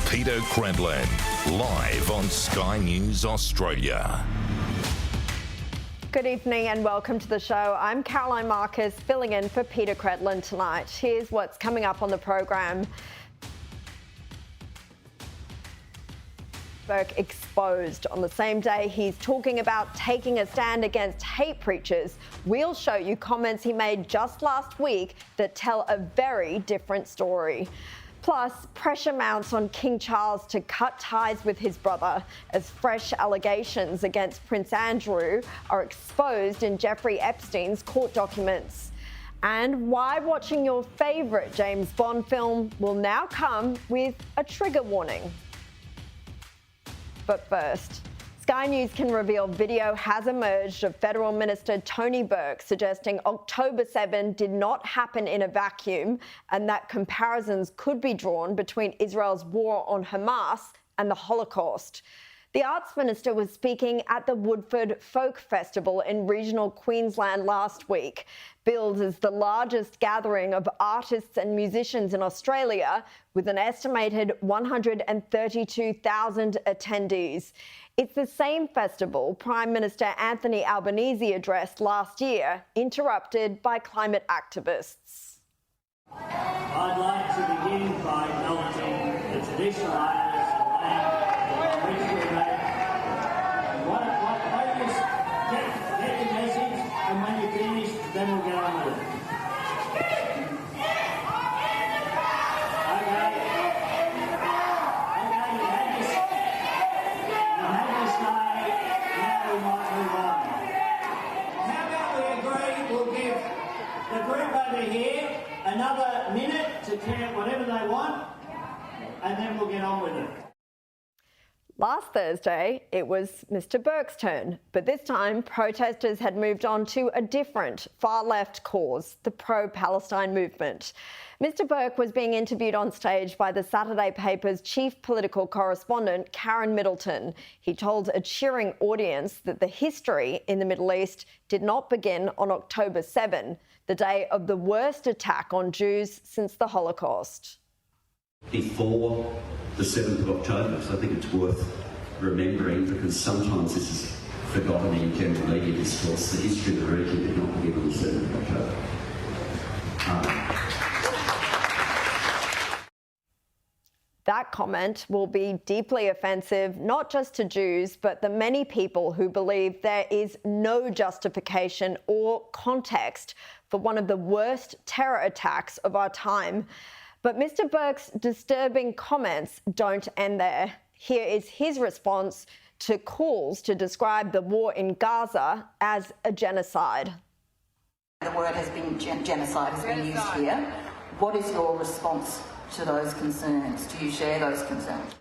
Peter Credlin, live on Sky News Australia. Good evening and welcome to the show. I'm Caroline Marcus, filling in for Peter Credlin tonight. Here's what's coming up on the program. Burke exposed on the same day he's talking about taking a stand against hate preachers. We'll show you comments he made just last week that tell a very different story. Plus, pressure mounts on King Charles to cut ties with his brother as fresh allegations against Prince Andrew are exposed in Jeffrey Epstein's court documents. And why watching your favourite James Bond film will now come with a trigger warning. But first, Sky News can reveal video has emerged of Federal Minister Tony Burke suggesting October 7 did not happen in a vacuum and that comparisons could be drawn between Israel's war on Hamas and the Holocaust. The Arts Minister was speaking at the Woodford Folk Festival in regional Queensland last week, billed as the largest gathering of artists and musicians in Australia, with an estimated 132,000 attendees. It's the same festival Prime Minister Anthony Albanese addressed last year, interrupted by climate activists. I'd like to begin by acknowledging the traditional owners of the land on which we live. Why don't you get your message, and when you're finished, then we'll get on with it. Another minute to chant whatever they want, and then we'll get on with it. Last Thursday, it was Mr. Burke's turn, but this time protesters had moved on to a different far-left cause, the pro-Palestine movement. Mr. Burke was being interviewed on stage by the Saturday paper's chief political correspondent, Karen Middleton. He told a cheering audience that the history in the Middle East did not begin on October 7, the day of the worst attack on Jews since the Holocaust. Before the 7th of October, so I think it's worth remembering, because sometimes this is forgotten in general media discourse. The history of the region did not begin on the 7th of October. That comment will be deeply offensive, not just to Jews, but the many people who believe there is no justification or context for one of the worst terror attacks of our time. But Mr. Burke's disturbing comments don't end there. Here is his response to calls to describe the war in Gaza as a genocide. The word has been genocide has been used here. What is your response to those concerns? Do you share those concerns?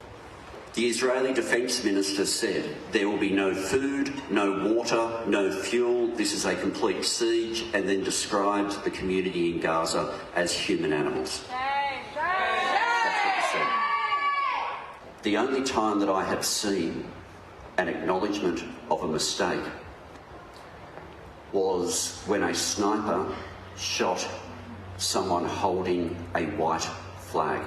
The Israeli Defence Minister said there will be no food, no water, no fuel. This is a complete siege, and then described the community in Gaza as human animals. That's what he said. The only time that I have seen an acknowledgement of a mistake was when a sniper shot someone holding a white flag.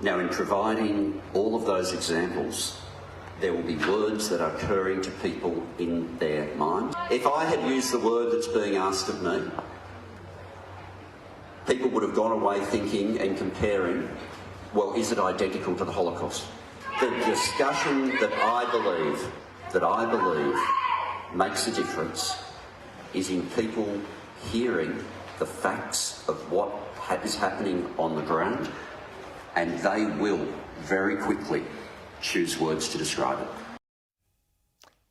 Now, in providing all of those examples, there will be words that are occurring to people in their mind. If I had used the word that's being asked of me, people would have gone away thinking and comparing, well, is it identical to the Holocaust? The discussion that I believe makes a difference is in people hearing the facts of what is happening on the ground, and they will very quickly choose words to describe it.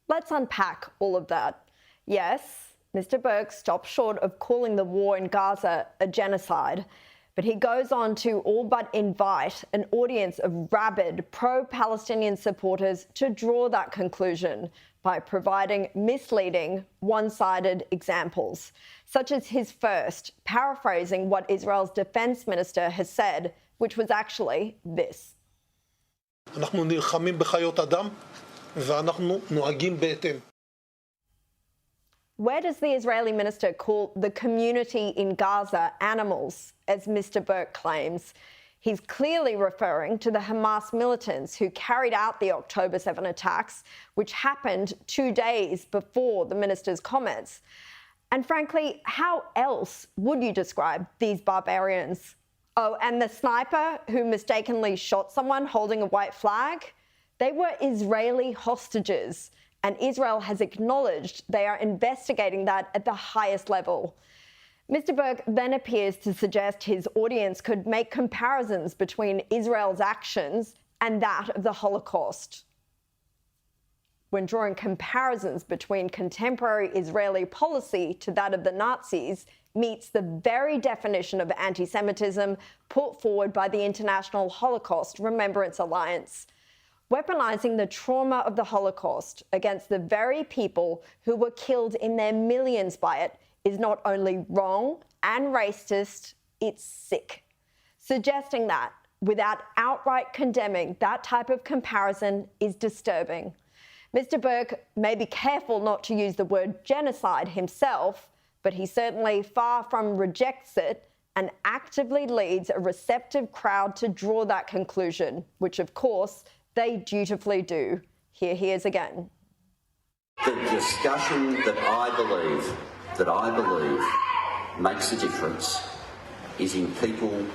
Let's unpack all of that. Yes, Mr. Burke stopped short of calling the war in Gaza a genocide, but he goes on to all but invite an audience of rabid pro-Palestinian supporters to draw that conclusion by providing misleading, one-sided examples, such as his first, paraphrasing what Israel's defense minister has said, which was actually this. אנחנו נלחמים בחיות אדם ואנחנו נוהגים בהתאם. Where does the Israeli minister call the community in Gaza animals, as Mr. Burke claims? He's clearly referring to the Hamas militants who carried out the October 7 attacks, which happened 2 days before the minister's comments. And frankly, how else would you describe these barbarians? Oh, and the sniper who mistakenly shot someone holding a white flag? They were Israeli hostages, and Israel has acknowledged they are investigating that at the highest level. Mr. Burke then appears to suggest his audience could make comparisons between Israel's actions and that of the Holocaust. When drawing comparisons between contemporary Israeli policy to that of the Nazis meets the very definition of anti-Semitism put forward by the International Holocaust Remembrance Alliance. Weaponizing the trauma of the Holocaust against the very people who were killed in their millions by it is not only wrong and racist, it's sick. Suggesting that without outright condemning that type of comparison is disturbing. Mr. Burke may be careful not to use the word genocide himself, but he certainly far from rejects it and actively leads a receptive crowd to draw that conclusion, which of course they dutifully do. Here he is again. The discussion that I believe makes a difference is in people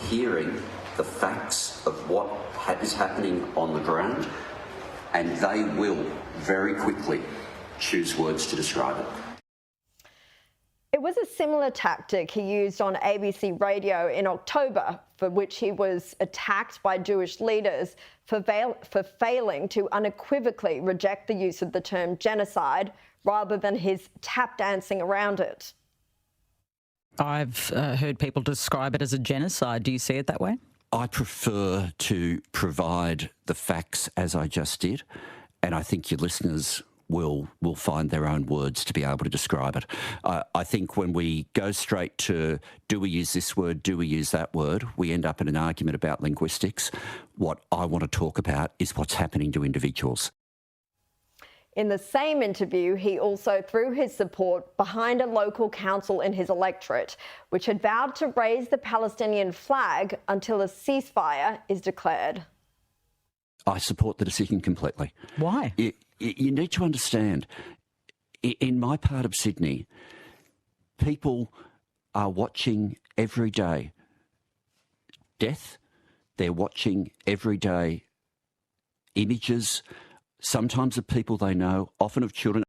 hearing the facts of what is happening on the ground, and they will very quickly choose words to describe it. It was a similar tactic he used on ABC radio in October, for which he was attacked by Jewish leaders for failing to unequivocally reject the use of the term genocide rather than his tap dancing around it. I've heard people describe it as a genocide. Do you see it that way? I prefer to provide the facts as I just did, and I think your listeners will find their own words to be able to describe it. I think when we go straight to do we use this word, do we use that word, we end up in an argument about linguistics. What I want to talk about is what's happening to individuals. In the same interview, he also threw his support behind a local council in his electorate, which had vowed to raise the Palestinian flag until a ceasefire is declared. I support the decision completely. Why? You need to understand, in my part of Sydney, people are watching every day death. They're watching every day images, sometimes of people they know, often of children.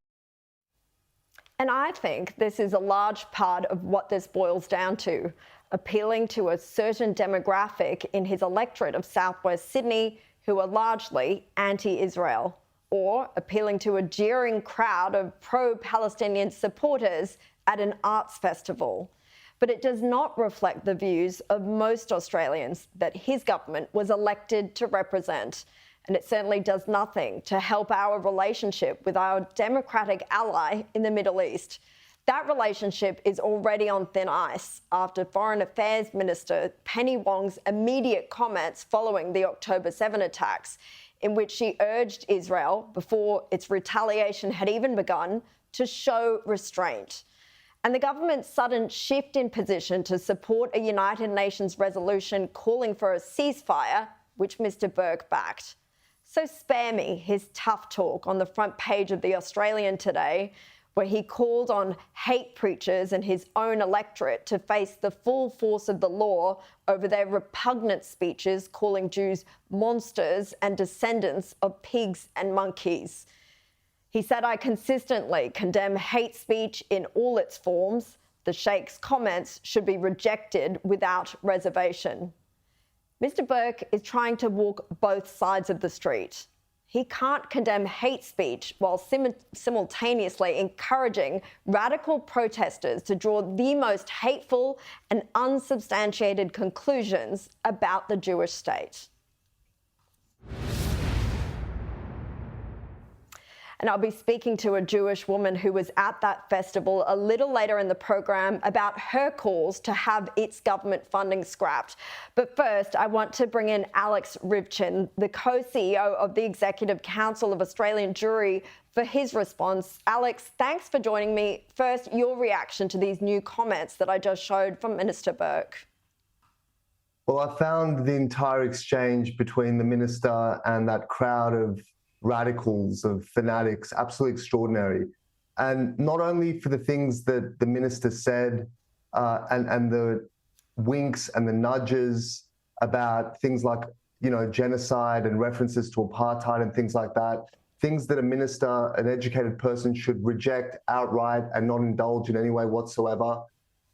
And I think this is a large part of what this boils down to, appealing to a certain demographic in his electorate of southwest Sydney who are largely anti-Israel, or appealing to a jeering crowd of pro-Palestinian supporters at an arts festival. But it does not reflect the views of most Australians that his government was elected to represent. And it certainly does nothing to help our relationship with our democratic ally in the Middle East. That relationship is already on thin ice after Foreign Affairs Minister Penny Wong's immediate comments following the October 7 attacks, in which she urged Israel, before its retaliation had even begun, to show restraint. And the government's sudden shift in position to support a United Nations resolution calling for a ceasefire, which Mr. Burke backed. So spare me his tough talk on the front page of The Australian today, where he called on hate preachers and his own electorate to face the full force of the law over their repugnant speeches calling Jews monsters and descendants of pigs and monkeys. He said, "I consistently condemn hate speech in all its forms. The Sheikh's comments should be rejected without reservation." Mr. Burke is trying to walk both sides of the street. He can't condemn hate speech while simultaneously encouraging radical protesters to draw the most hateful and unsubstantiated conclusions about the Jewish state. And I'll be speaking to a Jewish woman who was at that festival a little later in the program about her calls to have its government funding scrapped. But first, I want to bring in Alex Rivchin, the co-CEO of the Executive Council of Australian Jewry, for his response. Alex, thanks for joining me. First, your reaction to these new comments that I just showed from Minister Burke. Well, I found the entire exchange between the minister and that crowd of radicals, of fanatics, absolutely extraordinary. And not only for the things that the minister said and the winks and the nudges about things like, genocide and references to apartheid and things like that, things that a minister, an educated person, should reject outright and not indulge in any way whatsoever,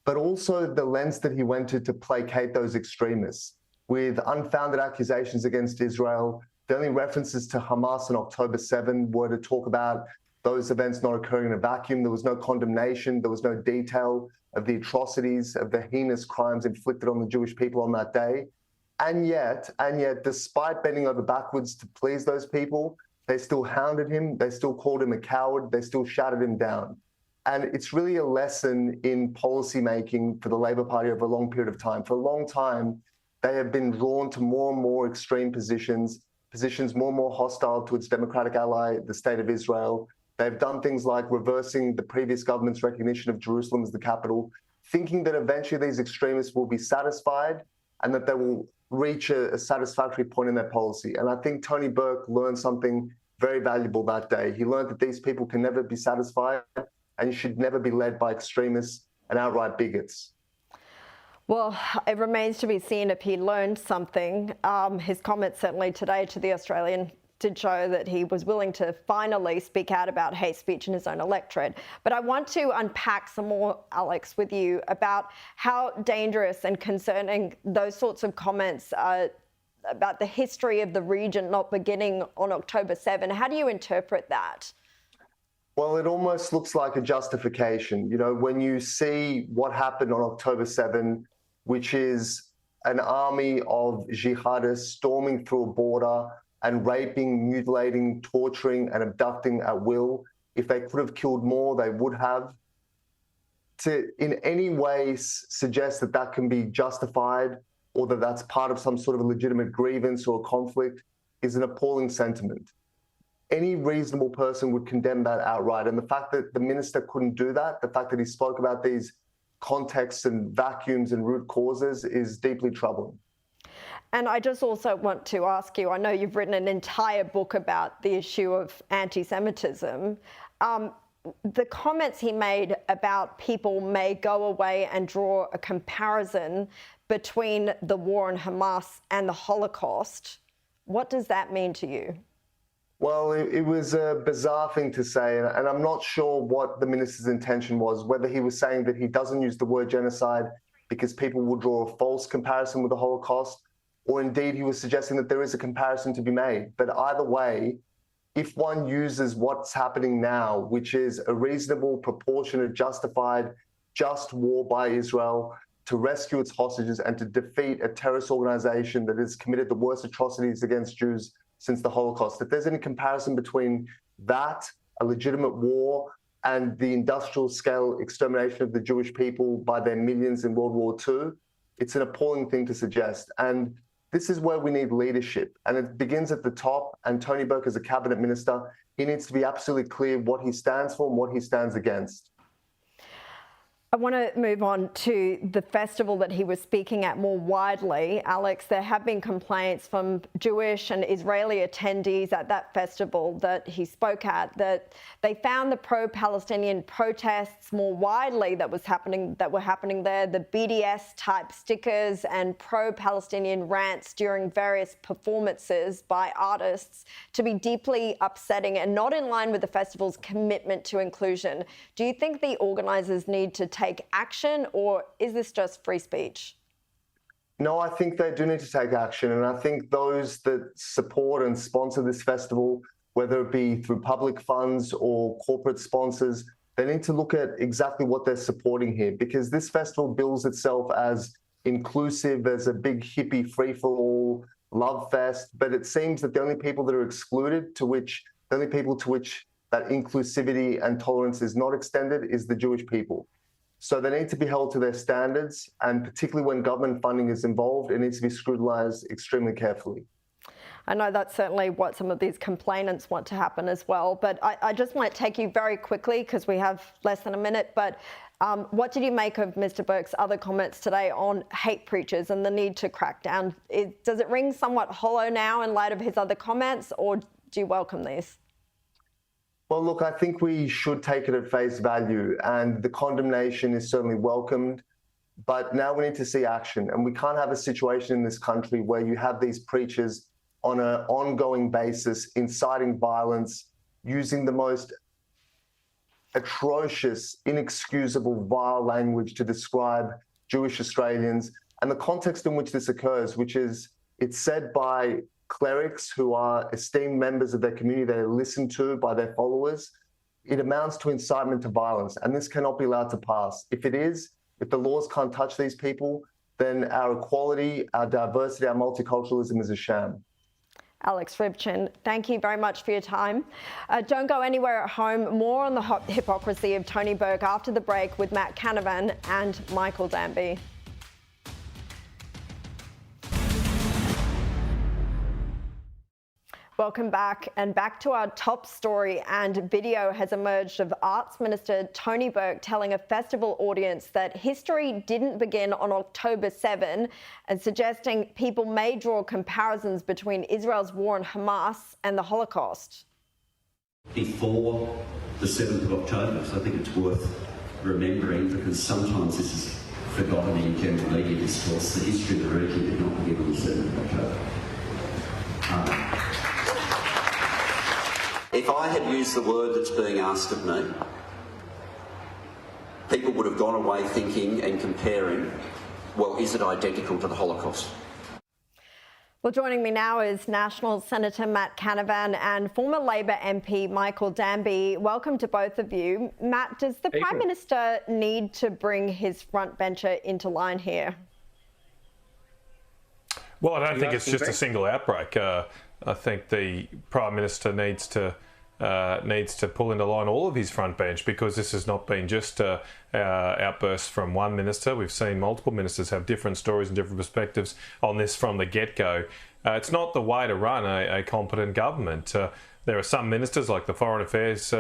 but also the lens that he went to placate those extremists with unfounded accusations against Israel. The only references to Hamas on October 7 were to talk about those events not occurring in a vacuum. There was no condemnation. There was no detail of the atrocities, of the heinous crimes inflicted on the Jewish people on that day. And yet, despite bending over backwards to please those people, they still hounded him. They still called him a coward. They still shouted him down. And it's really a lesson in policy making for the Labor Party over a long period of time. For a long time, they have been drawn to more and more extreme positions more and more hostile to its democratic ally, the State of Israel. They've done things like reversing the previous government's recognition of Jerusalem as the capital, thinking that eventually these extremists will be satisfied and that they will reach a satisfactory point in their policy. And I think Tony Burke learned something very valuable that day. He learned that these people can never be satisfied and you should never be led by extremists and outright bigots. Well, it remains to be seen if he learned something. His comments certainly today to The Australian did show that he was willing to finally speak out about hate speech in his own electorate. But I want to unpack some more, Alex, with you about how dangerous and concerning those sorts of comments about the history of the region not beginning on October 7. How do you interpret that? Well, it almost looks like a justification. When you see what happened on October 7, which is an army of jihadists storming through a border and raping, mutilating, torturing, and abducting at will. If they could have killed more, they would have. To in any way suggest that that can be justified or that that's part of some sort of a legitimate grievance or conflict is an appalling sentiment. Any reasonable person would condemn that outright. And the fact that the minister couldn't do that, the fact that he spoke about these contexts and vacuums and root causes is deeply troubling. And I just also want to ask you, I know you've written an entire book about the issue of anti-Semitism. The comments he made about people may go away and draw a comparison between the war on Hamas and the Holocaust. What does that mean to you? Well, it was a bizarre thing to say, and I'm not sure what the minister's intention was, whether he was saying that he doesn't use the word genocide because people will draw a false comparison with the Holocaust, or indeed he was suggesting that there is a comparison to be made. But either way, if one uses what's happening now, which is a reasonable, proportionate, justified, just war by Israel to rescue its hostages and to defeat a terrorist organization that has committed the worst atrocities against Jews since the Holocaust, if there's any comparison between that, a legitimate war, and the industrial scale extermination of the Jewish people by their millions in World War II, it's an appalling thing to suggest. And this is where we need leadership. And it begins at the top. And Tony Burke, as a cabinet minister, he needs to be absolutely clear what he stands for and what he stands against. I want to move on to the festival that he was speaking at more widely. Alex, there have been complaints from Jewish and Israeli attendees at that festival that he spoke at that they found the pro-Palestinian protests more widely that were happening there, the BDS-type stickers and pro-Palestinian rants during various performances by artists to be deeply upsetting and not in line with the festival's commitment to inclusion. Do you think the organisers need to take action, or is this just free speech? No, I think they do need to take action. And I think those that support and sponsor this festival, whether it be through public funds or corporate sponsors, they need to look at exactly what they're supporting here, because this festival bills itself as inclusive, as a big hippie free-for-all love fest. But it seems that the only people that are excluded, the only people to which that inclusivity and tolerance is not extended is the Jewish people. So they need to be held to their standards, and particularly when government funding is involved, it needs to be scrutinized extremely carefully. I know that's certainly what some of these complainants want to happen as well. But I just might take you very quickly because we have less than a minute. But what did you make of Mr. Burke's other comments today on hate preachers and the need to crack down? Does it ring somewhat hollow now in light of his other comments, or do you welcome these? Well, look, I think we should take it at face value, and the condemnation is certainly welcomed. But now we need to see action, and we can't have a situation in this country where you have these preachers on an ongoing basis inciting violence, using the most atrocious, inexcusable, vile language to describe Jewish Australians, and the context in which this occurs, which is it's said by clerics who are esteemed members of their community, they're listened to by their followers. It amounts to incitement to violence, and this cannot be allowed to pass. If the laws can't touch these people, then our equality, our diversity, our multiculturalism is a sham. Alex Ribchin, thank you very much for your time. Don't go anywhere at home. More on the hypocrisy of Tony Burke after the break with Matt Canavan and Michael Danby. Welcome back, and back to our top story. And video has emerged of Arts Minister Tony Burke telling a festival audience that history didn't begin on October 7 and suggesting people may draw comparisons between Israel's war on Hamas and the Holocaust. Before the 7th of October, so I think it's worth remembering, because sometimes this is forgotten in general media discourse. The history of the region did not begin on the 7th of October. If I had used the word that's being asked of me, people would have gone away thinking and comparing, well, is it identical to the Holocaust? Well, joining me now is National Senator Matt Canavan and former Labor MP Michael Danby. Welcome to both of you. Matt, does the Prime Minister need to bring his frontbencher into line here? Well, I don't think it's just a single outbreak. I think the Prime Minister needs to pull into line all of his front bench, because this has not been just outbursts from one minister. We've seen multiple ministers have different stories and different perspectives on this from the get-go. It's not the way to run a competent government. There are some ministers, like the Foreign Affairs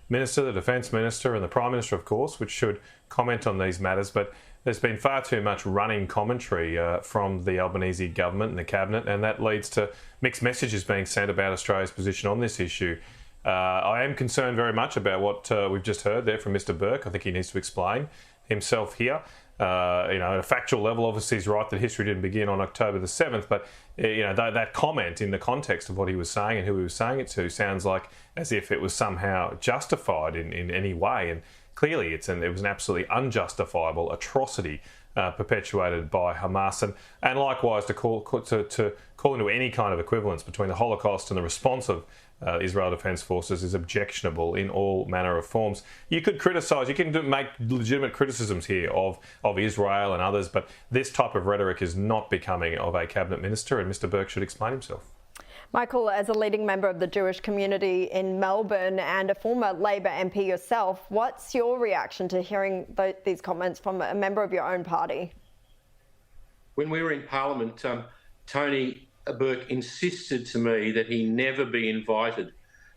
Minister, the Defence Minister and the Prime Minister, of course, which should comment on these matters, but there's been far too much running commentary from the Albanese government and the Cabinet, and that leads to mixed messages being sent about Australia's position on this issue. I am concerned very much about what we've just heard there from Mr. Burke. I think he needs to explain himself here. At a factual level, obviously he's right that history didn't begin on October the 7th, but that comment in the context of what he was saying and who he was saying it to sounds like as if it was somehow justified in any way. And clearly it was an absolutely unjustifiable atrocity perpetuated by Hamas, and likewise to call into any kind of equivalence between the Holocaust and the response of Israel Defence Forces is objectionable in all manner of forms. You could criticise, you can make legitimate criticisms here of Israel and others, but this type of rhetoric is not becoming of a Cabinet Minister, and Mr. Burke should explain himself. Michael, as a leading member of the Jewish community in Melbourne and a former Labor MP yourself, what's your reaction to hearing these comments from a member of your own party? When we were in Parliament, Tony Burke insisted to me that he never be invited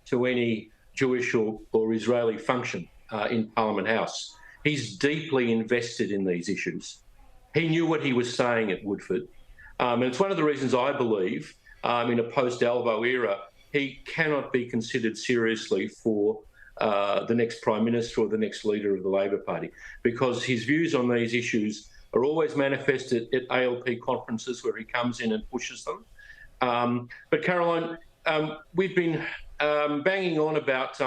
to any Jewish or Israeli function in Parliament House. He's deeply invested in these issues. He knew what he was saying at Woodford. And it's one of the reasons I believe in a post-Albo era, he cannot be considered seriously for the next Prime Minister or the next leader of the Labor Party, because his views on these issues are always manifested at ALP conferences where he comes in and pushes them. But Caroline, we've been banging on about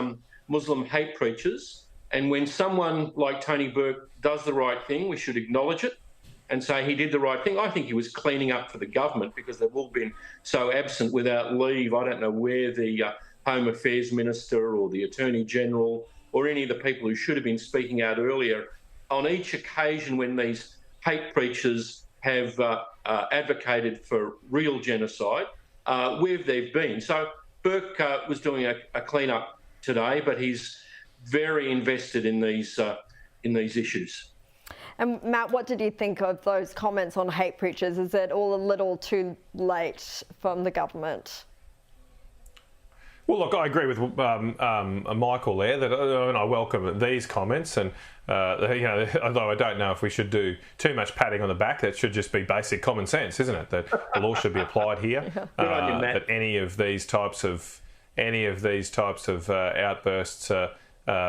Muslim hate preachers, and when someone like Tony Burke does the right thing, we should acknowledge it and say he did the right thing. I think he was cleaning up for the government, because they've all been so absent without leave. I don't know where the Home Affairs Minister or the Attorney General or any of the people who should have been speaking out earlier. On each occasion when these hate preachers have advocated for real genocide, where they've been. So Burke was doing a clean-up today, but he's very invested in these issues. And Matt, what did you think of those comments on hate preachers? Is it all a little too late from the government? Well, look, I agree with Michael there, and I welcome these comments. And although I don't know if we should do too much patting on the back, that should just be basic common sense, isn't it? That the law should be applied here. That any of these types of outbursts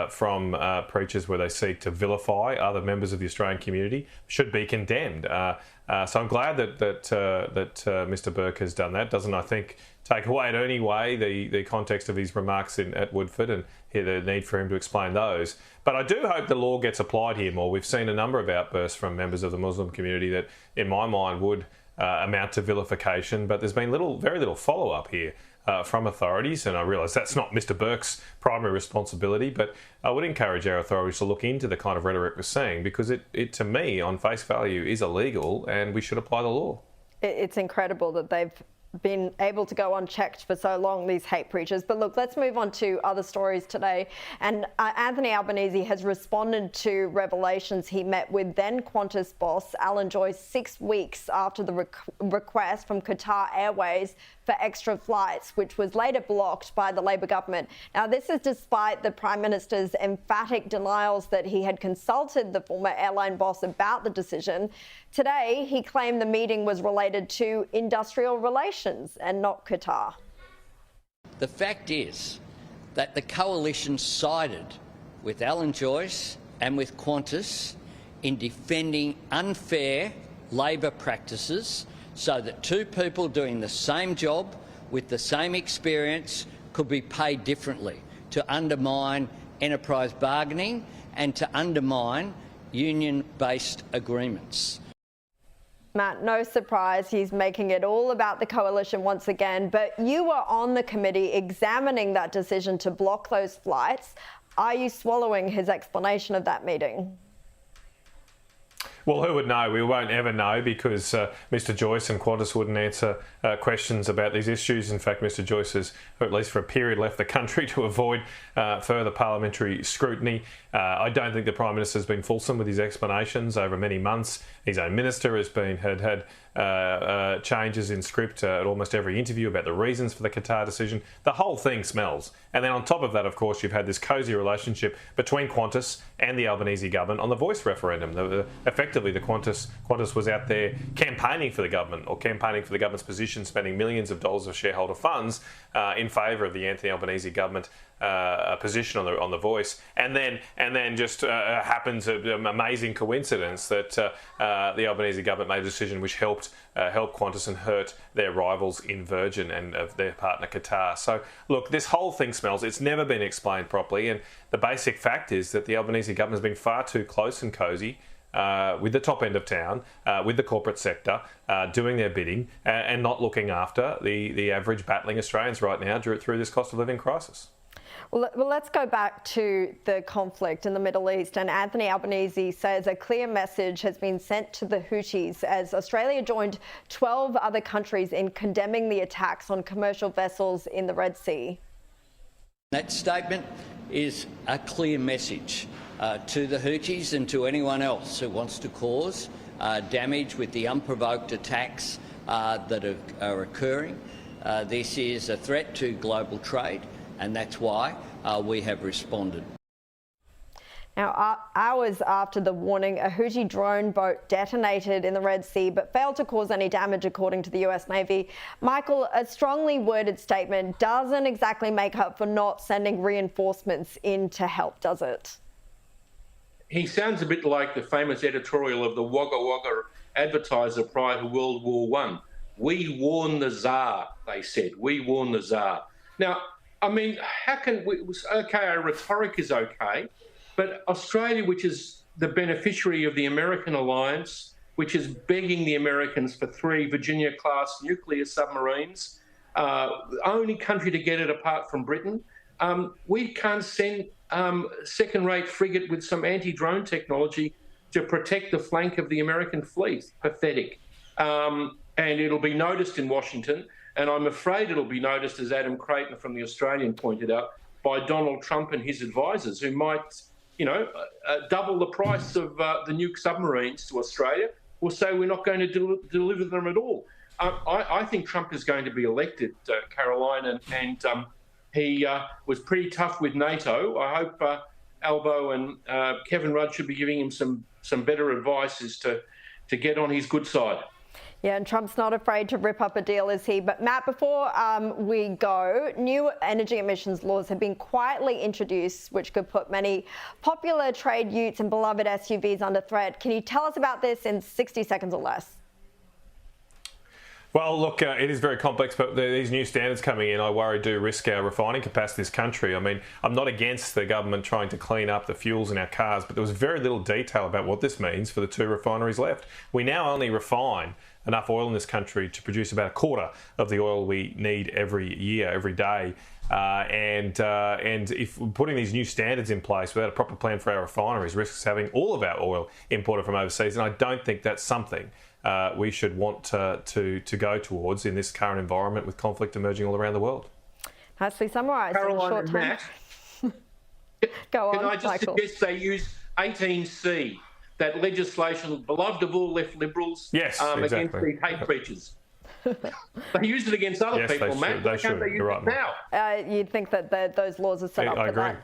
from preachers where they seek to vilify other members of the Australian community should be condemned. So I'm glad that Mr. Burke has done that. Doesn't, I think, take away in any way the context of his remarks at Woodford and the need for him to explain those. But I do hope the law gets applied here more. We've seen a number of outbursts from members of the Muslim community that, in my mind, would amount to vilification, but there's been very little follow-up here from authorities, and I realise that's not Mr. Burke's primary responsibility, but I would encourage our authorities to look into the kind of rhetoric we're seeing, because it to me, on face value, is illegal, and we should apply the law. It's incredible that they've been able to go unchecked for so long, these hate preachers. But look, let's move on to other stories today. And Anthony Albanese has responded to revelations he met with then Qantas boss Alan Joyce 6 weeks after the request from Qatar Airways for extra flights, which was later blocked by the Labor government. Now, this is despite the Prime Minister's emphatic denials that he had consulted the former airline boss about the decision. Today, he claimed the meeting was related to industrial relations and not Qatar. The fact is that the coalition sided with Alan Joyce and with Qantas in defending unfair Labor practices so that two people doing the same job with the same experience could be paid differently, to undermine enterprise bargaining and to undermine union-based agreements. Matt, no surprise, he's making it all about the coalition once again, but you were on the committee examining that decision to block those flights. Are you swallowing his explanation of that meeting? Well, who would know? We won't ever know, because Mr. Joyce and Qantas wouldn't answer questions about these issues. In fact, Mr. Joyce has, or at least for a period, left the country to avoid further parliamentary scrutiny. I don't think the Prime Minister has been fulsome with his explanations over many months. His own minister has had changes in script at almost every interview about the reasons for the Qatar decision. The whole thing smells. And then on top of that, of course, you've had this cosy relationship between Qantas and the Albanese government on the voice referendum. Effectively, the Qantas was out there campaigning for the government, or campaigning for the government's position, spending millions of dollars of shareholder funds in favour of the Anthony Albanese government position on the voice, and then just happens an amazing coincidence that the Albanese government made a decision which helped Qantas and hurt their rivals in Virgin and their partner Qatar. So look, this whole thing smells. It's never been explained properly, and the basic fact is that the Albanese government has been far too close and cosy with the top end of town, with the corporate sector, doing their bidding, and not looking after the average battling Australians right now through this cost of living crisis. Well, let's go back to the conflict in the Middle East. And Anthony Albanese says a clear message has been sent to the Houthis as Australia joined 12 other countries in condemning the attacks on commercial vessels in the Red Sea. That statement is a clear message to the Houthis and to anyone else who wants to cause damage with the unprovoked attacks that are occurring. This is a threat to global trade, and that's why we have responded. Now, hours after the warning, a Houthi drone boat detonated in the Red Sea but failed to cause any damage, according to the US Navy. Michael, a strongly worded statement doesn't exactly make up for not sending reinforcements in to help, does it? He sounds a bit like the famous editorial of the Wagga Wagga advertiser prior to World War I. We warn the Tsar, they said. We warn the Tsar. Now, I mean, how can we... OK, our rhetoric is OK, but Australia, which is the beneficiary of the American alliance, which is begging the Americans for 3 Virginia-class nuclear submarines, only country to get it apart from Britain, we can't send second-rate frigate with some anti-drone technology to protect the flank of the American fleet. Pathetic. And it'll be noticed in Washington, and I'm afraid it'll be noticed, as Adam Creighton from The Australian pointed out, by Donald Trump and his advisors, who might, double the price of the nuke submarines to Australia, or say we're not going to deliver them at all. I think Trump is going to be elected, Caroline, and he was pretty tough with NATO. I hope Albo and Kevin Rudd should be giving him some better advice as to get on his good side. Yeah, and Trump's not afraid to rip up a deal, is he? But Matt, before we go, new energy emissions laws have been quietly introduced, which could put many popular trade utes and beloved SUVs under threat. Can you tell us about this in 60 seconds or less? Well, look, it is very complex, but these new standards coming in, I worry, do risk our refining capacity in this country. I mean, I'm not against the government trying to clean up the fuels in our cars, but there was very little detail about what this means for the 2 refineries left. We now only refine enough oil in this country to produce about a quarter of the oil we need every year, every day. And if we're putting these new standards in place without a proper plan for our refineries, risks having all of our oil imported from overseas. And I don't think that's something we should want to go towards in this current environment with conflict emerging all around the world. Nicely summarised in a short time. Go on, Can I just Michael. suggest they use 18C, that legislation beloved of all left Liberals, exactly. against these hate preachers. They use it against other people, Matt. They should. You're right, now? You'd think that those laws are set up for that.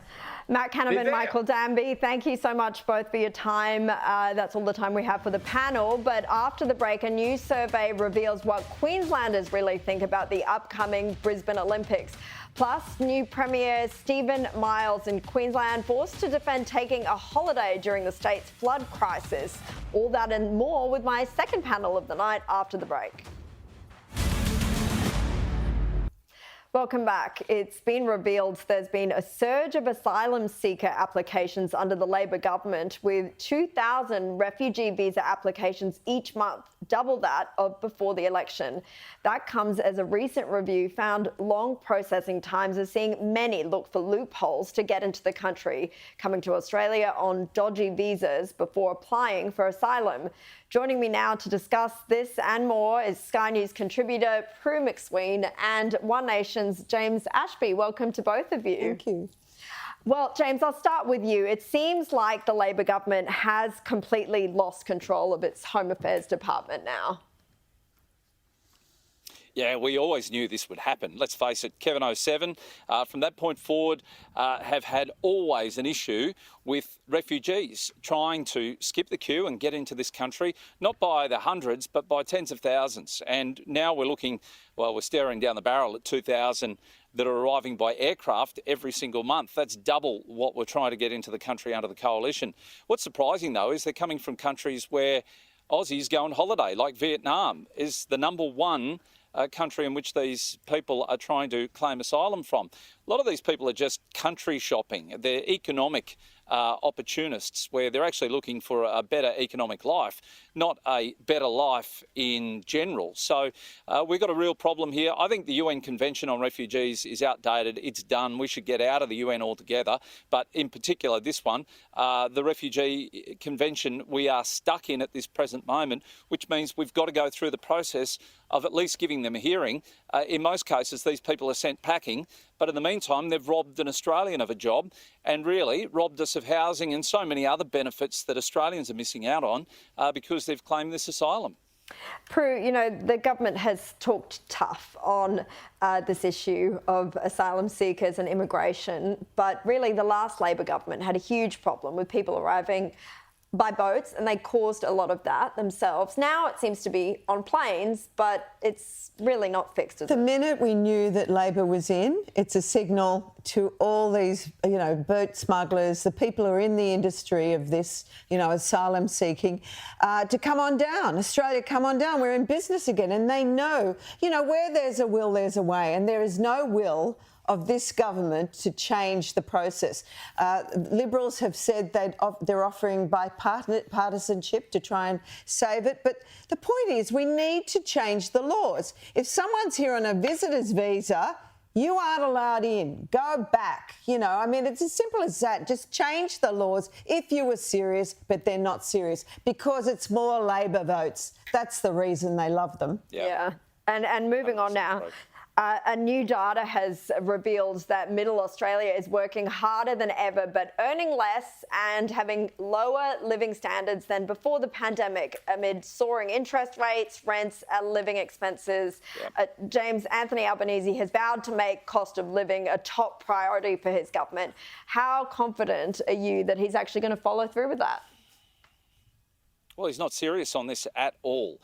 Matt Canavan, Michael Danby, thank you so much both for your time. That's all the time we have for the panel. But after the break, a new survey reveals what Queenslanders really think about the upcoming Brisbane Olympics. Plus, new Premier Stephen Miles in Queensland forced to defend taking a holiday during the state's flood crisis. All that and more with my second panel of the night after the break. Welcome back. It's been revealed there's been a surge of asylum seeker applications under the Labor government, with 2,000 refugee visa applications each month, double that of before the election. That comes as a recent review found long processing times are seeing many look for loopholes to get into the country, coming to Australia on dodgy visas before applying for asylum. Joining me now to discuss this and more is Sky News contributor Prue McSween and One Nation's James Ashby. Welcome to both of you. Thank you. Well, James, I'll start with you. It seems like the Labor government has completely lost control of its Home Affairs department now. Yeah, we always knew this would happen. Let's face it, Kevin 07, from that point forward, have had always an issue with refugees trying to skip the queue and get into this country, not by the hundreds, but by tens of thousands. And now we're looking, well, we're staring down the barrel at 2,000 that are arriving by aircraft every single month. That's double what we're trying to get into the country under the coalition. What's surprising, though, is they're coming from countries where Aussies go on holiday, like Vietnam is the #1 country in which these people are trying to claim asylum from. A lot of these people are just country shopping. They're economic opportunists where they're actually looking for a better economic life, not a better life in general. So we've got a real problem here. I think the UN Convention on Refugees is outdated. It's done. We should get out of the UN altogether. But in particular, this one, the Refugee Convention, we are stuck in at this present moment, which means we've got to go through the process of at least giving them a hearing. In most cases, these people are sent packing. But in the meantime, they've robbed an Australian of a job and really robbed us of housing and so many other benefits that Australians are missing out on because they've claimed this asylum. Prue, you know, the government has talked tough on this issue of asylum seekers and immigration, but really the last Labor government had a huge problem with people arriving by boats, and they caused a lot of that themselves. Now it seems to be on planes, but it's really not fixed, is it? The minute we knew that Labor was in, it's a signal to all these, you know, boat smugglers, the people who are in the industry of this, you know, asylum seeking, to come on down. Australia, come on down. We're in business again. And they know, you know, where there's a will, there's a way. And there is no will of this government to change the process. Liberals have said they're offering bipartisanship to try and save it. But the point is we need to change the laws. If someone's here on a visitor's visa, you aren't allowed in. Go back. You know, I mean, it's as simple as that. Just change the laws if you were serious, but they're not serious because it's more Labor votes. That's the reason they love them. Yeah. And moving on now. A new data has revealed that Middle Australia is working harder than ever, but earning less and having lower living standards than before the pandemic amid soaring interest rates, rents, and living expenses. James, Anthony Albanese has vowed to make cost of living a top priority for his government. How confident are you that he's actually going to follow through with that? Well, he's not serious on this at all.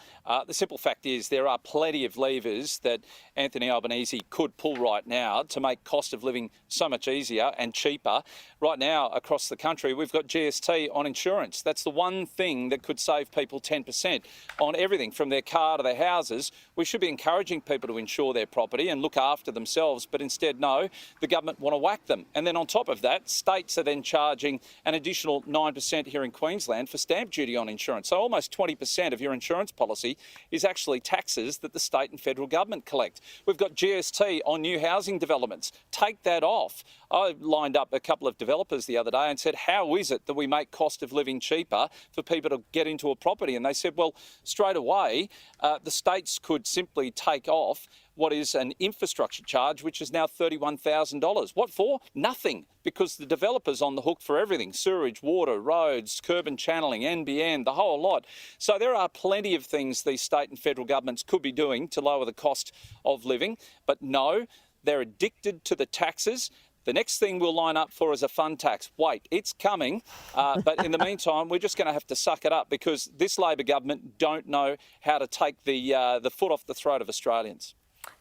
The simple fact is there are plenty of levers that Anthony Albanese could pull right now to make cost of living so much easier and cheaper. Right now, across the country, we've got GST on insurance. That's the one thing that could save people 10% on everything from their car to their houses. We should be encouraging people to insure their property and look after themselves, but instead, no, the government want to whack them. And then on top of that, states are then charging an additional 9% here in Queensland for stamp duty on insurance. So almost 20% of your insurance policy is actually taxes that the state and federal government collect. We've got GST on new housing developments. Take that off. I lined up a couple of developers the other day and said, how is it that we make cost of living cheaper for people to get into a property? And they said, well, straight away, the states could simply take off what is an infrastructure charge, which is now $31,000. What for? Nothing, because the developer's on the hook for everything: sewerage, water, roads, curb and channeling, NBN, the whole lot. So there are plenty of things these state and federal governments could be doing to lower the cost of living. But no, they're addicted to the taxes. The next thing we'll line up for is a fun tax. Wait, it's coming. But in the meantime, we're just going to have to suck it up, because this Labor government don't know how to take the foot off the throat of Australians.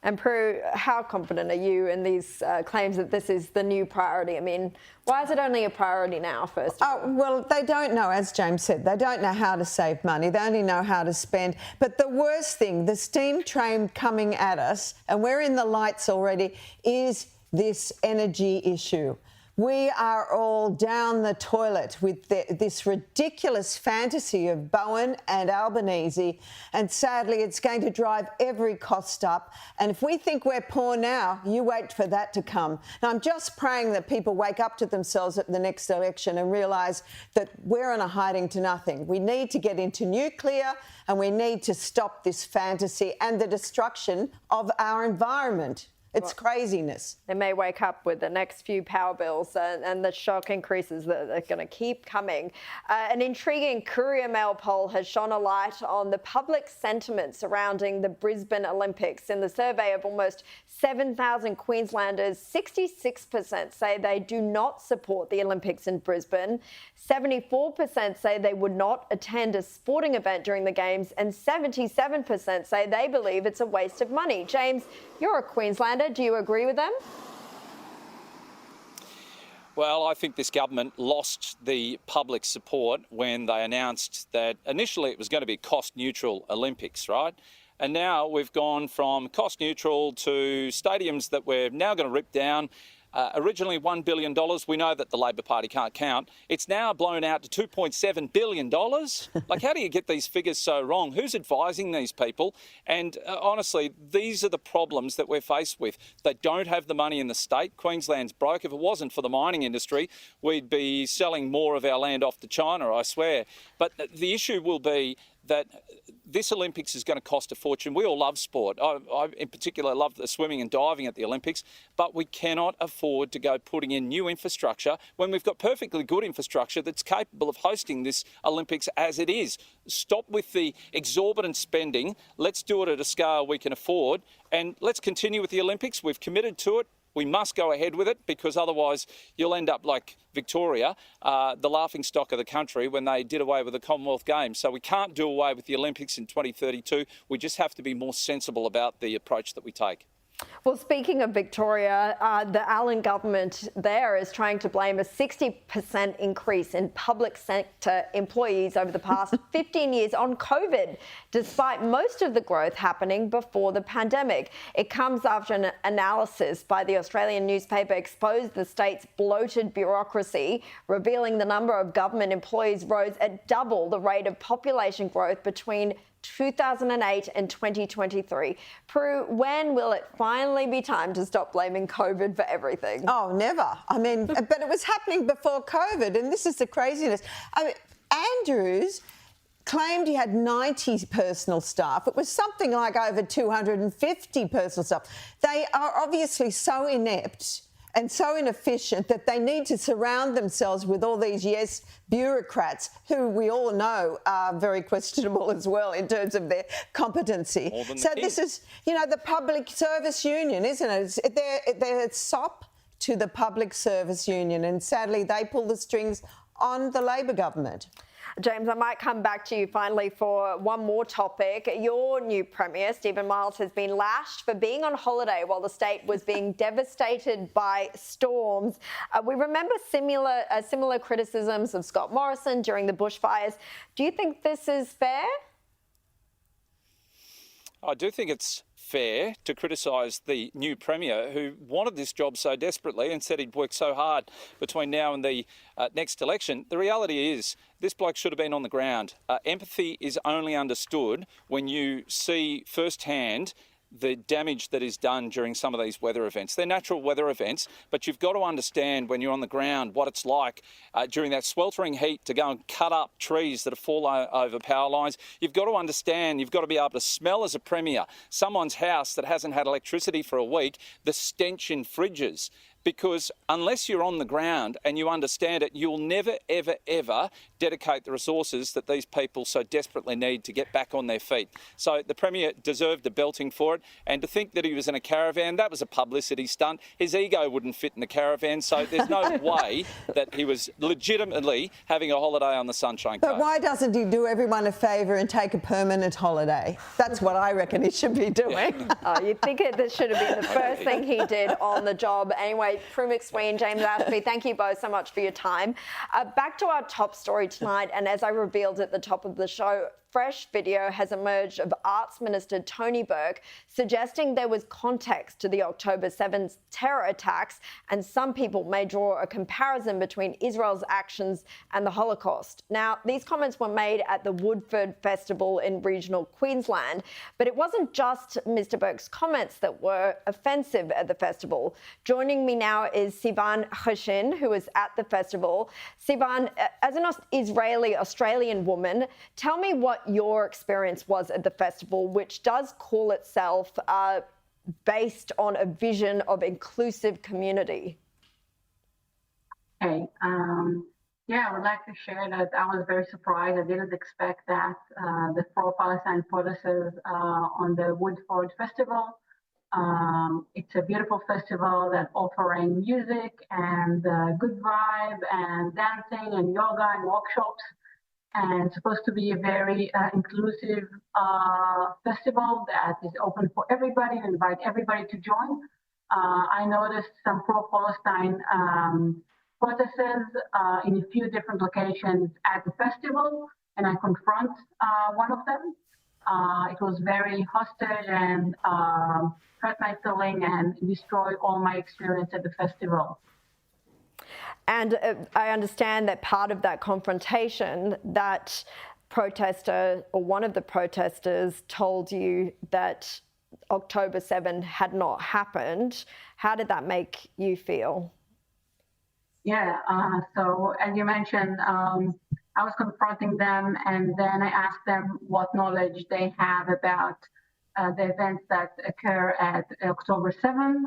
And Prue, how confident are you in these claims that this is the new priority? I mean, why is it only a priority now, first of all? Well, they don't know, as James said, they don't know how to save money. They only know how to spend. But the worst thing, the steam train coming at us, and we're in the lights already, is this energy issue. We are all down the toilet with this ridiculous fantasy of Bowen and Albanese, and sadly it's going to drive every cost up. And if we think we're poor now, you wait for that to come. Now, I'm just praying that people wake up to themselves at the next election and realise that we're in a hiding to nothing. We need to get into nuclear, and we need to stop this fantasy and the destruction of our environment. It's craziness. They may wake up with the next few power bills and the shock increases that are going to keep coming. An intriguing Courier Mail poll has shone a light on the public sentiment surrounding the Brisbane Olympics. In the survey of almost 7,000 Queenslanders, 66% say they do not support the Olympics in Brisbane. 74% say they would not attend a sporting event during the Games, and 77% say they believe it's a waste of money. James, you're a Queenslander. Do you agree with them? Well, I think this government lost the public support when they announced that initially it was going to be cost-neutral Olympics, right? And now we've gone from cost-neutral to stadiums that we're now going to rip down. Originally $1 billion. We know that the Labor Party can't count. It's now blown out to $2.7 billion. Like, how do you get these figures so wrong? Who's advising these people? And honestly, these are the problems that we're faced with. They don't have the money in the state. Queensland's broke. If it wasn't for the mining industry, we'd be selling more of our land off to China, I swear. But the issue will be that this Olympics is going to cost a fortune. We all love sport. I in particular love the swimming and diving at the Olympics, but we cannot afford to go putting in new infrastructure when we've got perfectly good infrastructure that's capable of hosting this Olympics as it is. Stop with the exorbitant spending. Let's do it at a scale we can afford, and let's continue with the Olympics. We've committed to it. We must go ahead with it, because otherwise you'll end up like Victoria, the laughing stock of the country, when they did away with the Commonwealth Games. So we can't do away with the Olympics in 2032. We just have to be more sensible about the approach that we take. Well, speaking of Victoria, the Allen government there is trying to blame a 60% increase in public sector employees over the past 15 years on COVID, despite most of the growth happening before the pandemic. It comes after an analysis by the Australian newspaper exposed the state's bloated bureaucracy, revealing the number of government employees rose at double the rate of population growth between 2008 and 2023. Prue, when will it finally be time to stop blaming COVID for everything? Oh, never. I mean, but it was happening before COVID, and this is the craziness. I mean, Andrews claimed he had 90 personal staff. It was something like over 250 personal staff. They are obviously so inept and so inefficient that they need to surround themselves with all these bureaucrats who we all know are very questionable as well in terms of their competency. So this is, the Public Service Union, isn't it? They're SOP to the Public Service Union, and sadly they pull the strings on the Labor government. James, I might come back to you finally for one more topic. Your new Premier, Stephen Miles, has been lashed for being on holiday while the state was being devastated by storms. We remember similar criticisms of Scott Morrison during the bushfires. Do you think this is fair? I do think it's fair to criticise the new Premier who wanted this job so desperately and said he'd worked so hard between now and the next election. The reality is this bloke should have been on the ground. Empathy is only understood when you see firsthand the damage that is done during some of these weather events. They're natural weather events, but you've got to understand when you're on the ground what it's like during that sweltering heat to go and cut up trees that have fallen over power lines. You've got to understand, you've got to be able to smell as a Premier someone's house that hasn't had electricity for a week, the stench in fridges. Because unless you're on the ground and you understand it, you'll never, ever, ever dedicate the resources that these people so desperately need to get back on their feet. So the Premier deserved a belting for it. And to think that he was in a caravan, that was a publicity stunt. His ego wouldn't fit in the caravan. So there's no way that he was legitimately having a holiday on the Sunshine Coast. But why doesn't he do everyone a favour and take a permanent holiday? That's what I reckon he should be doing. You'd think this should have been the first thing he did on the job. Anyway, Prue McSween, James Ashby, thank you both so much for your time. Back to our top story tonight, and as I revealed at the top of the show, fresh video has emerged of Arts Minister Tony Burke suggesting there was context to the October 7th terror attacks, and some people may draw a comparison between Israel's actions and the Holocaust. Now, these comments were made at the Woodford Festival in regional Queensland, but it wasn't just Mr Burke's comments that were offensive at the festival. Joining me now is Sivan Hashin, who was at the festival. Sivan, as an Israeli-Australian woman, tell me what your experience was at the festival, which does call itself based on a vision of inclusive community. Hey, yeah, I would like to share that I was very surprised. I didn't expect that the pro-Palestine protesters on the Woodford Festival. It's a beautiful festival that offering music and good vibe and dancing and yoga and workshops. And supposed to be a very inclusive festival that is open for everybody and invite everybody to join. I noticed some pro-Palestine protesters in a few different locations at the festival, and I confront one of them. It was very hostile and hurt my feeling and destroyed all my experience at the festival. And I understand that part of that confrontation, that protester or one of the protesters told you that October 7 had not happened. How did that make you feel? Yeah, so as you mentioned, I was confronting them, and then I asked them what knowledge they have about the events that occur at October 7.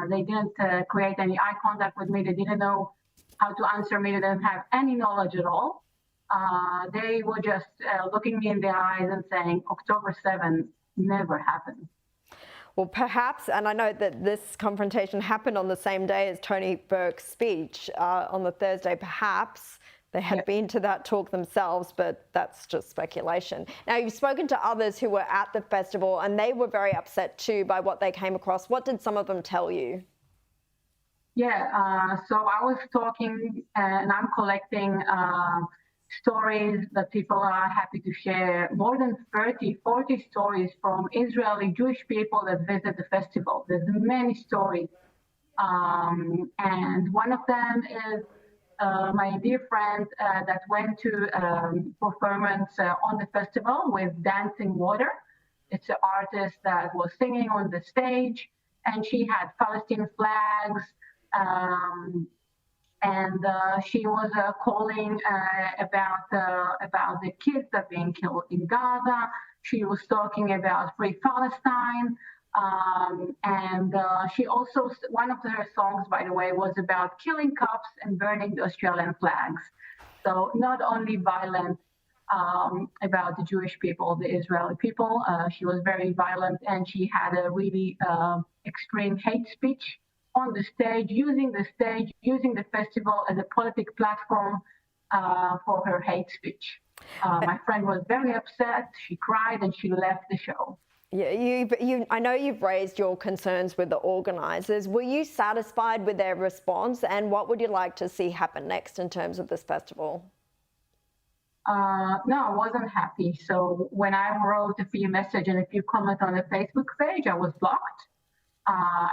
They didn't create any eye contact with me. They didn't know how to answer me. They didn't have any knowledge at all. They were just looking me in the eyes and saying, October 7 never happened. Well, perhaps, and I know that this confrontation happened on the same day as Tony Burke's speech on the Thursday, perhaps they had been to that talk themselves, but that's just speculation. Now, you've spoken to others who were at the festival, and they were very upset too by what they came across. What did some of them tell you? Yeah, so I was talking and I'm collecting stories that people are happy to share. More than 40 stories from Israeli Jewish people that visit the festival. There's many stories. And one of them is my dear friend that went to performance on the festival with Dancing Water. It's an artist that was singing on the stage, and she had Palestinian flags and she was calling about the kids that are being killed in Gaza. She was talking about Free Palestine. And she also, one of her songs, by the way, was about killing cops and burning the Australian flags. So not only violent about the Jewish people, the Israeli people, she was very violent, and she had a really extreme hate speech on the stage, using the festival as a political platform for her hate speech. My friend was very upset. She cried and she left the show. Yeah, I know you've raised your concerns with the organisers. Were you satisfied with their response, and what would you like to see happen next in terms of this festival? No, I wasn't happy. So when I wrote a few messages and a few comments on the Facebook page, I was blocked.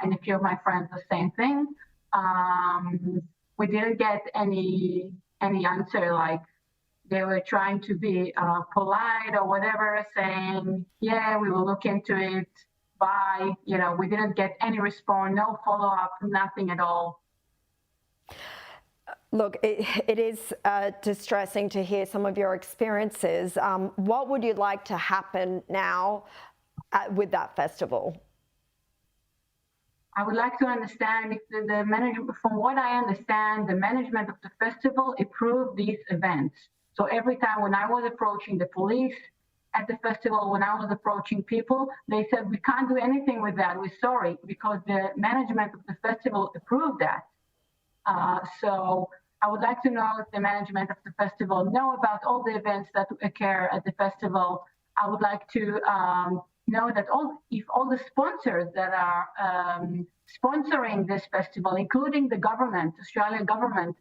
And a few of my friends the same thing. We didn't get any answer, like they were trying to be polite or whatever, saying, yeah, we will look into it. Bye. You know, we didn't get any response, no follow-up, nothing at all. Look, it is distressing to hear some of your experiences. What would you like to happen now with that festival? I would like to understand if the management, from what I understand, the management of the festival approved these events. So every time when I was approaching the police at the festival, when I was approaching people, they said, we can't do anything with that. We're sorry, because the management of the festival approved that. So I would like to know if the management of the festival know about all the events that occur at the festival. I would like to know that if all the sponsors that are sponsoring this festival, including the government, Australian government,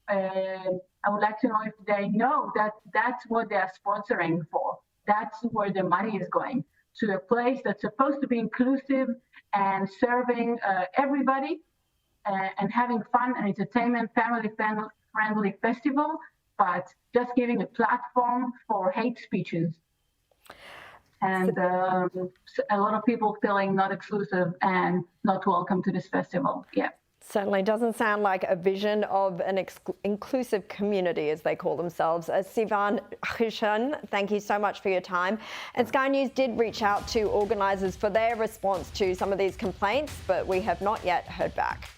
I would like to know if they know that that's what they are sponsoring for. That's where the money is going, to a place that's supposed to be inclusive and serving everybody and having fun and entertainment, family-friendly festival, but just giving a platform for hate speeches. And a lot of people feeling not exclusive and not welcome to this festival. Yeah. Certainly doesn't sound like a vision of an inclusive community, as they call themselves. Sivan Hushan, thank you so much for your time. And Sky News did reach out to organisers for their response to some of these complaints, but we have not yet heard back.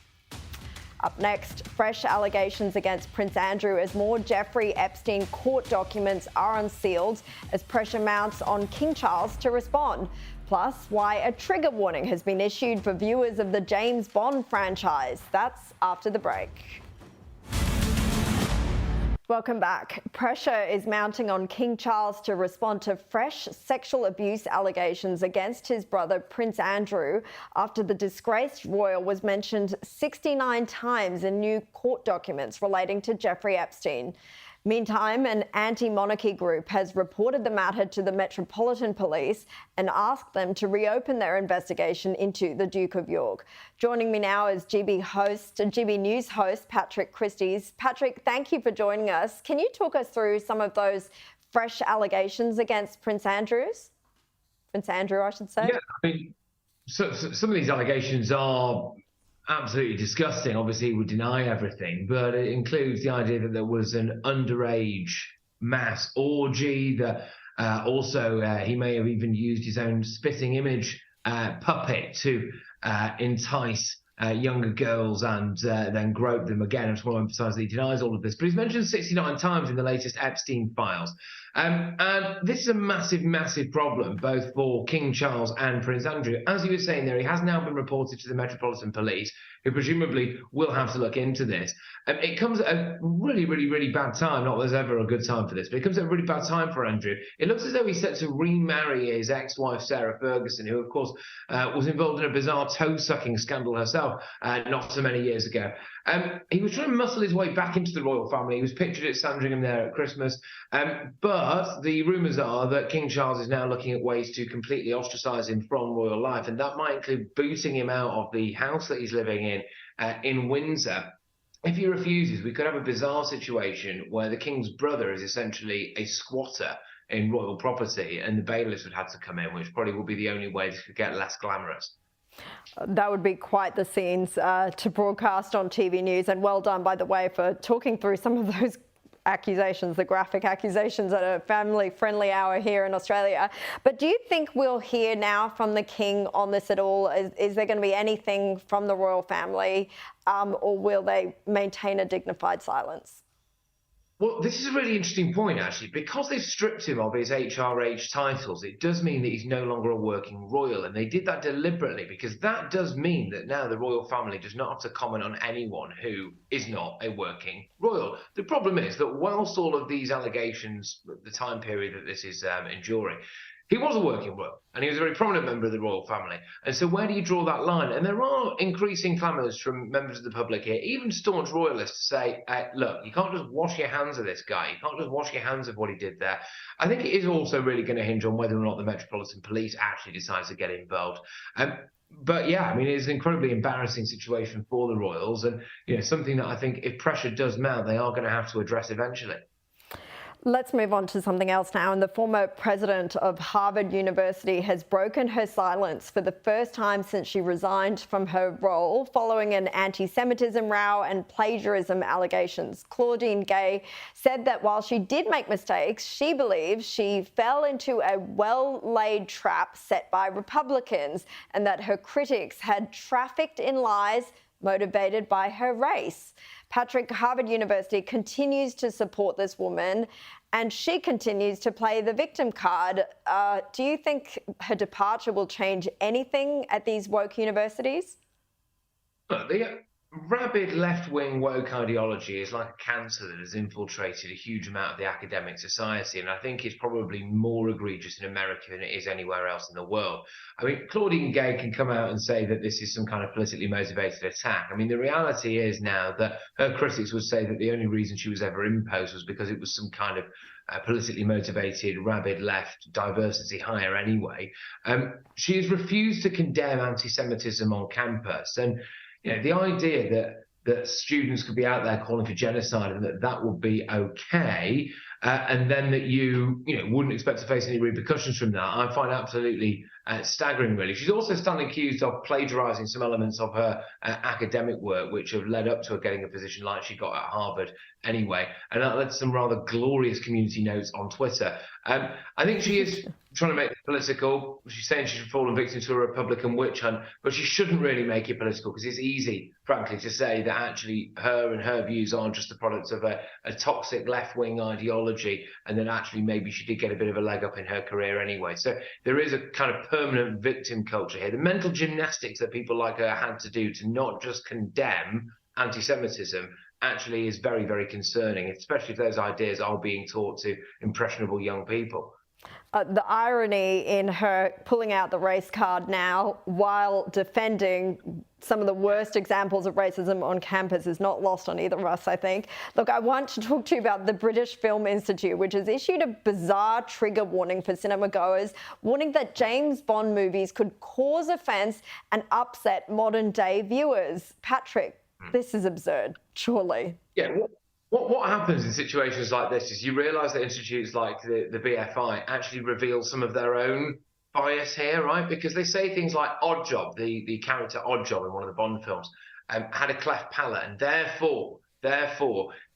Up next, fresh allegations against Prince Andrew as more Jeffrey Epstein court documents are unsealed as pressure mounts on King Charles to respond. Plus, why a trigger warning has been issued for viewers of the James Bond franchise. That's after the break. Welcome back. Pressure is mounting on King Charles to respond to fresh sexual abuse allegations against his brother Prince Andrew after the disgraced royal was mentioned 69 times in new court documents relating to Jeffrey Epstein. Meantime, an anti-monarchy group has reported the matter to the Metropolitan Police and asked them to reopen their investigation into the Duke of York. Joining me now is GB News host Patrick Christys. Patrick, thank you for joining us. Can you talk us through some of those fresh allegations against Prince Andrew, I should say? Yeah, I mean, so some of these allegations are absolutely disgusting. Obviously, he would deny everything, but it includes the idea that there was an underage mass orgy, that also he may have even used his own spitting image puppet to entice younger girls and then grope them again. I just want to emphasize that he denies all of this, but he's mentioned 69 times in the latest Epstein files. And this is a massive, massive problem, both for King Charles and Prince Andrew. As you were saying there, he has now been reported to the Metropolitan Police, who presumably will have to look into this. It comes at a really, really, really bad time. Not that there's ever a good time for this, but it comes at a really bad time for Andrew. It looks as though he's set to remarry his ex-wife, Sarah Ferguson, who, of course, was involved in a bizarre toe-sucking scandal herself not so many years ago. He was trying to muscle his way back into the royal family. He was pictured at Sandringham there at Christmas. But the rumours are that King Charles is now looking at ways to completely ostracise him from royal life, and that might include booting him out of the house that he's living in Windsor. If he refuses, we could have a bizarre situation where the king's brother is essentially a squatter in royal property, and the bailiffs would have to come in, which probably would be the only way this could get less glamorous. That would be quite the scenes to broadcast on TV news, and well done, by the way, for talking through some of those accusations, the graphic accusations at a family-friendly hour here in Australia. But do you think we'll hear now from the King on this at all? Is there going to be anything from the royal family, or will they maintain a dignified silence? Well, this is a really interesting point, actually. Because they've stripped him of his HRH titles, it does mean that he's no longer a working royal. And they did that deliberately because that does mean that now the royal family does not have to comment on anyone who is not a working royal. The problem is that whilst all of these allegations, the time period that this is enduring, he was a working royal, and he was a very prominent member of the royal family. And so where do you draw that line? And there are increasing clamours from members of the public here, even staunch royalists, to say, look, you can't just wash your hands of this guy. You can't just wash your hands of what he did there. I think it is also really going to hinge on whether or not the Metropolitan Police actually decides to get involved. But yeah, I mean, it's an incredibly embarrassing situation for the royals, and something that I think if pressure does mount, they are going to have to address eventually. Let's move on to something else now. And the former president of Harvard University has broken her silence for the first time since she resigned from her role following an anti-Semitism row and plagiarism allegations. Claudine Gay said that while she did make mistakes, she believes she fell into a well-laid trap set by Republicans and that her critics had trafficked in lies motivated by her race. Patrick, Harvard University continues to support this woman and she continues to play the victim card. Do you think her departure will change anything at these woke universities? The rabid left-wing woke ideology is like a cancer that has infiltrated a huge amount of the academic society, and I think it's probably more egregious in America than it is anywhere else in the world. I mean, Claudine Gay can come out and say that this is some kind of politically motivated attack. I mean, the reality is now that her critics would say that the only reason she was ever imposed was because it was some kind of politically motivated, rabid left diversity hire anyway. She has refused to condemn anti-Semitism on campus, and the idea that students could be out there calling for genocide and that would be okay, and then that you wouldn't expect to face any repercussions from that, I find absolutely staggering, really. She's also standing accused of plagiarising some elements of her academic work, which have led up to her getting a position like she got at Harvard anyway. And that led to some rather glorious community notes on Twitter. I think she is trying to make it political. She's saying she's fallen victim to a Republican witch hunt, but she shouldn't really make it political because it's easy, frankly, to say that actually her and her views aren't just the products of a toxic left-wing ideology, and then actually maybe she did get a bit of a leg up in her career anyway. So there is a kind of permanent victim culture here. The mental gymnastics that people like her had to do to not just condemn anti-Semitism actually is very, very concerning, especially if those ideas are being taught to impressionable young people. The irony in her pulling out the race card now while defending some of the worst examples of racism on campus is not lost on either of us, I think. Look, I want to talk to you about the British Film Institute, which has issued a bizarre trigger warning for cinema goers, warning that James Bond movies could cause offence and upset modern day viewers. Patrick, this is absurd, surely. Yeah. What happens in situations like this is you realise that institutes like the BFI actually reveal some of their own bias here, right? Because they say things like Oddjob, the character Oddjob in one of the Bond films, had a cleft palate and therefore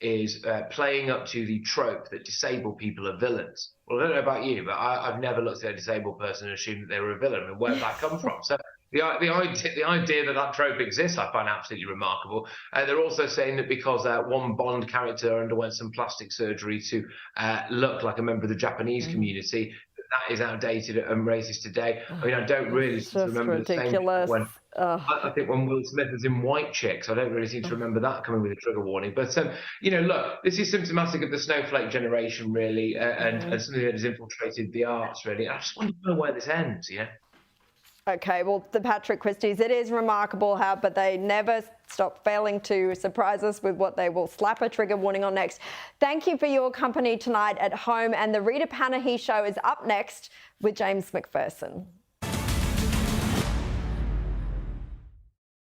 is playing up to the trope that disabled people are villains. Well, I don't know about you, but I've never looked at a disabled person and assumed that they were a villain. I mean, where did that come from? So the idea that trope exists, I find absolutely remarkable. They're also saying that because one Bond character underwent some plastic surgery to look like a member of the Japanese community, that is outdated and racist today. I mean, I don't really remember ridiculous. The same when I think when Will Smith was in White Chicks, I don't really seem to remember that coming with a trigger warning. But look, this is symptomatic of the snowflake generation, really, and something that has infiltrated the arts, really. I just want to know where this ends, Okay, well, the Patrick Christies, it is remarkable but they never stop failing to surprise us with what they will slap a trigger warning on next. Thank you for your company tonight at home, and the Rita Panahi Show is up next with James McPherson.